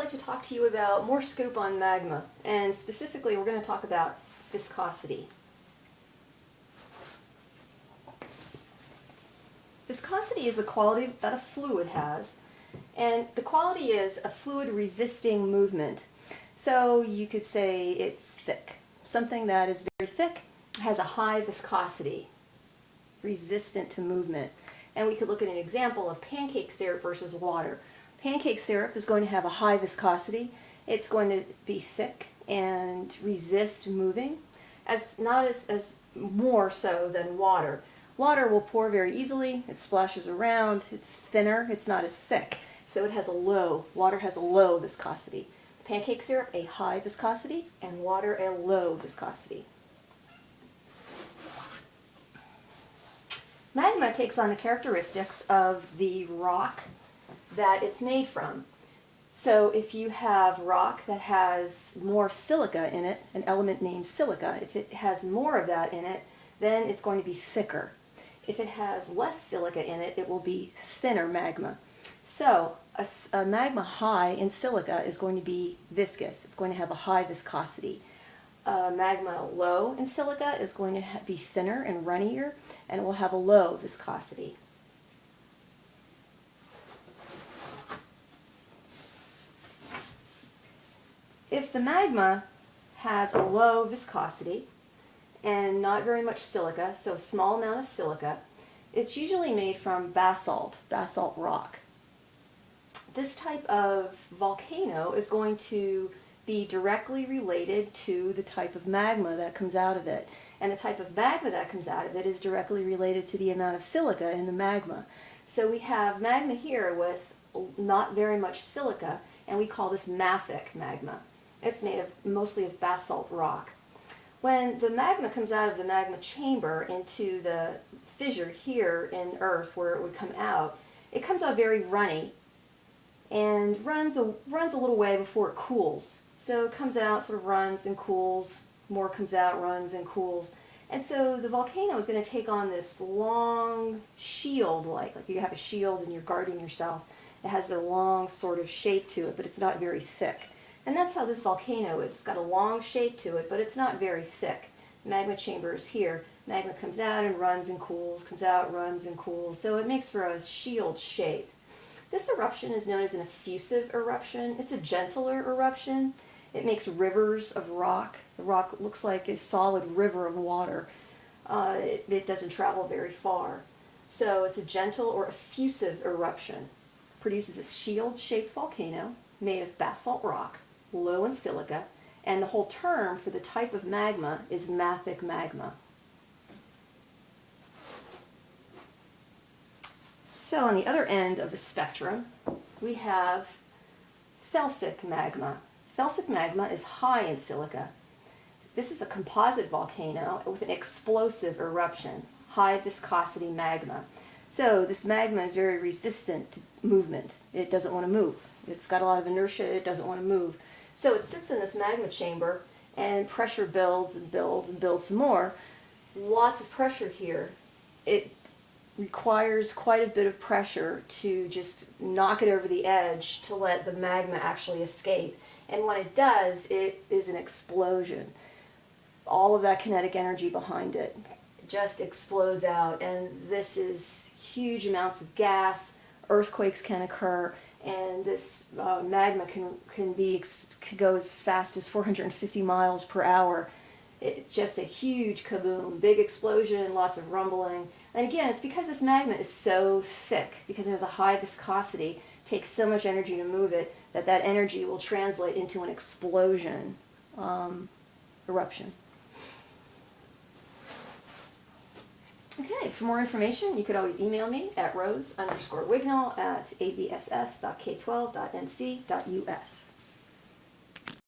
like to talk to you about more scope on magma, and specifically we're going to talk about viscosity. Viscosity is the quality that a fluid has, and the quality is a fluid resisting movement. So you could say it's thick. Something that is very thick has a high viscosity, resistant to movement. And we could look at an example of pancake syrup versus water. Pancake syrup is going to have a high viscosity. It's going to be thick and resist moving, not as more so than water. Water will pour very easily, it splashes around, it's thinner, it's not as thick. So water has a low viscosity. Pancake syrup, a high viscosity, and water, a low viscosity. Magma takes on the characteristics of the rock that it's made from. So if you have rock that has more silica in it, an element named silica, if it has more of that in it, then it's going to be thicker. If it has less silica in it, it will be thinner magma. So a magma high in silica is going to be viscous. It's going to have a high viscosity. Magma low in silica is going to be thinner and runnier, and it will have a low viscosity. If the magma has a low viscosity and not very much silica, so a small amount of silica, it's usually made from basalt rock. This type of volcano is going to be directly related to the type of magma that comes out of it. And the type of magma that comes out of it is directly related to the amount of silica in the magma. So we have magma here with not very much silica, and we call this mafic magma. It's made mostly of basalt rock. When the magma comes out of the magma chamber into the fissure here in Earth where it would come out, it comes out very runny and runs a little way before it cools. So it comes out, sort of runs and cools, more comes out, runs and cools. And so the volcano is going to take on this long shield, like you have a shield and you're guarding yourself. It has the long sort of shape to it, but it's not very thick. And that's how this volcano is. It's got a long shape to it, but it's not very thick. Magma chamber is here. Magma comes out and runs and cools, comes out, runs and cools. So it makes for a shield shape. This eruption is known as an effusive eruption. It's a gentler eruption. It makes rivers of rock. The rock looks like a solid river of water. It doesn't travel very far. So it's a gentle or effusive eruption. It produces a shield-shaped volcano made of basalt rock, low in silica, and the whole term for the type of magma is mafic magma. So on the other end of the spectrum, we have felsic magma. Felsic magma is high in silica. This is a composite volcano with an explosive eruption, high viscosity magma. So this magma is very resistant to movement. It doesn't want to move. It's got a lot of inertia. It doesn't want to move. So it sits in this magma chamber and pressure builds and builds and builds some more. Lots of pressure here. It requires quite a bit of pressure to just knock it over the edge to let the magma actually escape. And when it does, it is an explosion. All of that kinetic energy behind it just explodes out, and this is huge amounts of gas. Earthquakes can occur, and this magma can go as fast as 450 miles per hour. It's just a huge kaboom, big explosion, lots of rumbling. And again, it's because this magma is so thick, because it has a high viscosity, takes so much energy to move it, that energy will translate into an explosion, eruption. Okay, for more information, you could always email me at rose_wignall@abss.k12.nc.us.